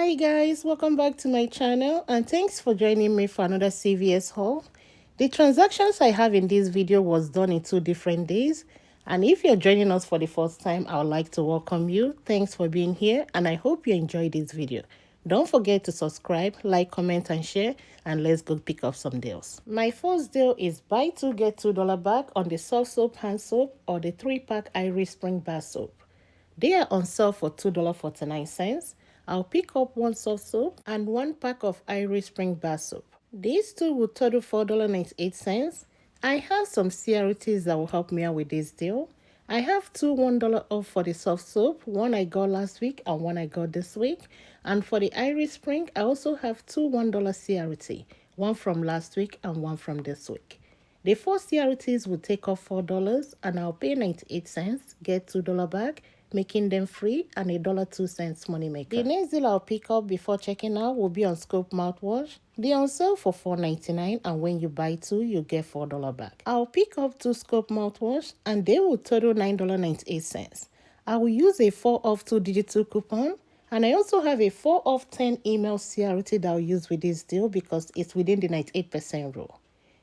Hi guys, welcome back to my channel and thanks for joining me for another CVS haul. The transactions I have in this video was done in 2 different days, and if you're joining us for the first time, I would like to welcome you. Thanks for being here and I hope you enjoyed this video. Don't forget to subscribe, like, comment and share, and let's go pick up some deals. My first deal is buy 2 get $2 back on the Softsoap hand soap or the 3-pack Irish Spring bar soap. They are on sale for $2.49. I'll pick up 1 soft soap and 1 pack of Irish Spring bar soap. These two will total $4.98. I have some CRTs that will help me out with this deal. I have 2 $1 off for the soft soap, one I got last week and one I got this week. And for the Irish Spring, I also have 2 $1 CRT, one from last week and one from this week. The 4 CRTs will take off $4 and I'll pay 98 cents, get $2 back, making them free and $1.02 money maker. The next deal I'll pick up before checking out will be on Scope mouthwash. They're on sale for $4.99 and when you buy 2, you get $4 back. I'll pick up 2 Scope mouthwash and they will total $9.98. I will use a 4 off 2 digital coupon and I also have a 4 off 10 email CRT that I'll use with this deal because it's within the 98% rule.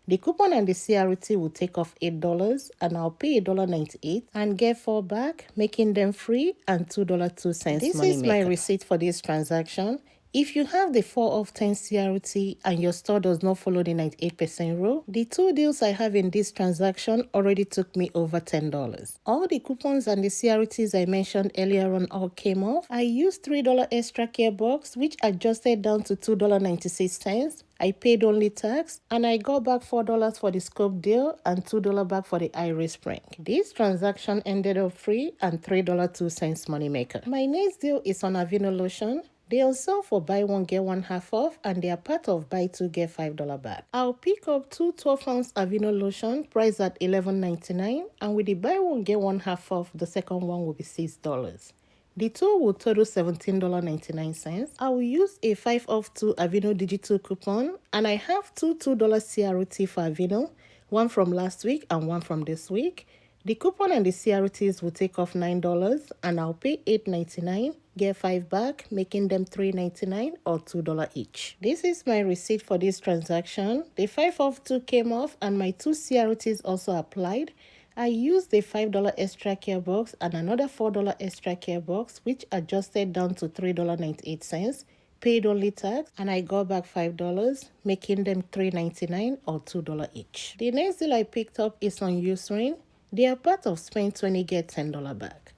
The coupon and the CRT will take off $8 and I'll pay $1.98 and get 4 back, making them free and $2.02 This is my receipt for this transaction. If you have the 4 off 10 CRT and your store does not follow the 98% rule, the 2 deals I have in this transaction already took me over $10. All the coupons and the CRTs I mentioned earlier on all came off. I used $3 extra care box, which adjusted down to $2.96. I paid only tax and I got back $4 for the scope deal and $2 back for the Irish Spring. This transaction ended up free and $3.02 money maker. My next deal is on Aveeno lotion. They are sell for buy 1 get 1 half off and they are part of buy 2 get $5 back. I'll pick up 2 12-ounce Aveeno lotion priced at $11.99 and with the buy 1 get 1 half off, the second one will be $6. The 2 will total $17.99. I will use a 5 off 2 Aveeno digital coupon and I have 2 $2 CRT for Aveeno, one from last week and one from this week. The coupon and the CRTs will take off $9 and I'll pay $8.99, get 5 back, making them $3.99 or $2 each. This is my receipt for this transaction. The 5 off 2 came off and my 2 CRTs also applied. I used the $5 extra care box and another $4 extra care box, which adjusted down to $3.98, paid only tax, and I got back $5, making them $3.99 or $2 each. The next deal I picked up is on Eucerin. They are part of spend 20 get $10 back.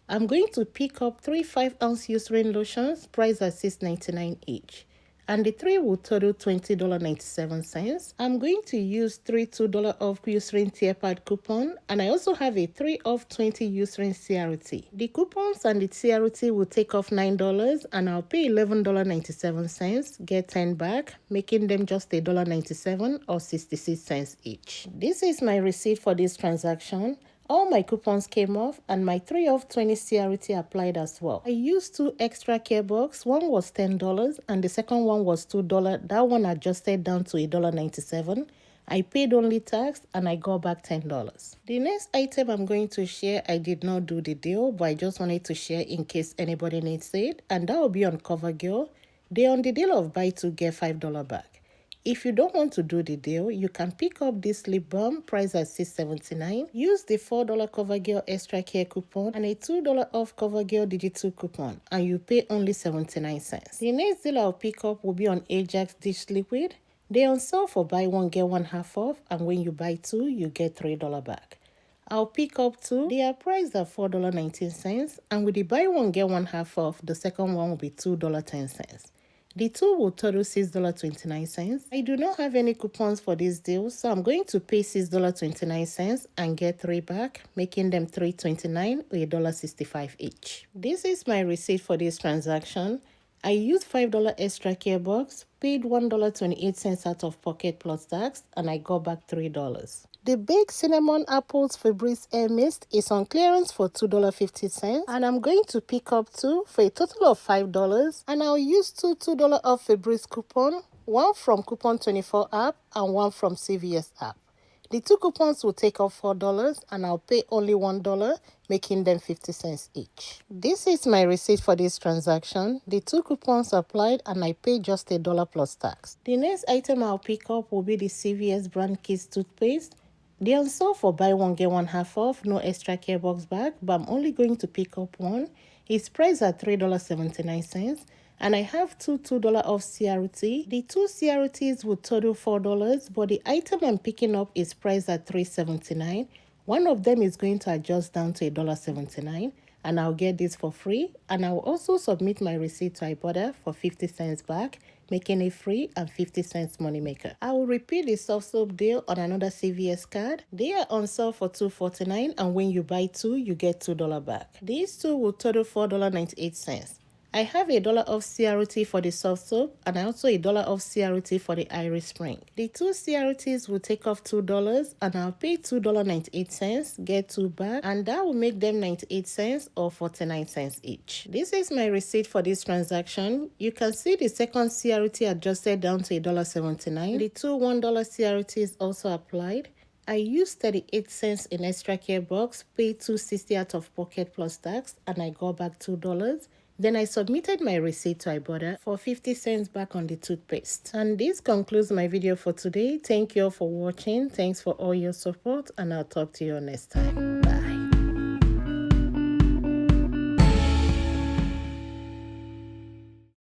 I'm going to pick up 3 5-ounce Eucerin lotions priced at $6.99 each. And the 3 will total $20.97. I'm going to use 3 $2 off Eucerin tier pad coupon and I also have a 3 off 20 Eucerin CRT. The coupons and the CRT will take off $9 and I'll pay $11.97, get 10 back, making them just $1.97 or 66 cents each. This is my receipt for this transaction. All my coupons came off and my 3 off 20 CRT applied as well. I used 2 extra care box. One was $10 and the second one was $2. That one adjusted down to $1.97. I paid only tax and I got back $10. The next item I'm going to share, I did not do the deal, but I just wanted to share in case anybody needs it. And that will be on CoverGirl. They're on the deal of buy 2 get $5 back. If you don't want to do the deal, you can pick up this lip balm priced at $6.79. Use the $4 CoverGirl extra care coupon and a $2 off CoverGirl digital coupon and you pay only 79 cents. The next deal I'll pick up will be on Ajax dish liquid. They're on sale for buy 1 get 1 half off and when you buy 2, you get $3 back. I'll pick up 2. They are priced at $4.19 and with the buy 1 get 1 half off, the second one will be $2.10. The 2 will total $6.29. I do not have any coupons for this deal, so I'm going to pay $6.29 and get 3 back, making them $3.29 or $1.65 each. This is my receipt for this transaction. I used $5 extra care box, paid $1.28 out of pocket plus tax, and I got back $3. The Big Cinnamon Apples Febreze Air Mist is on clearance for $2.50 and I'm going to pick up 2 for a total of $5 and I'll use 2 $2 off Febreze coupon, one from Coupon 24 app and one from CVS app. The two coupons will take off $4 and I'll pay only $1, making them 50 cents each. This is my receipt for this transaction. The two coupons applied and I paid just $1 plus tax. The next item I'll pick up will be the CVS brand Kids toothpaste. They are on sale for buy one get one half off, no extra care box bag, but I'm only going to pick up one. It's priced at $3.79 and I have two $2 off CRT. The two CRTs would total $4, but the item I'm picking up is priced at $3.79. One of them is going to adjust down to $1.79 and I'll get this for free, and I'll also submit my receipt to Ibotta for 50 cents back, making it free and 50 cents money maker. I will repeat the Softsoap deal on another CVS card. They are on sale for $2.49 and when you buy two, you get $2 back. These two will total $4.98. I have $1 off CRT for the Softsoap and also $1 off CRT for the Iris Spring. The two CRTs will take off $2 and I'll pay $2.98, get two back, and that will make them 98 cents or 49 cents each. This is my receipt for this transaction. You can see the second CRT adjusted down to $1.79. The two $1 CRTs also applied. I used 38 cents in extra care box, paid $2.60 out of pocket plus tax, and I got back $2. Then I submitted my receipt to Ibotta for 50 cents back on the toothpaste. And this concludes my video for today. Thank you all for watching. Thanks for all your support and I'll talk to you all next time.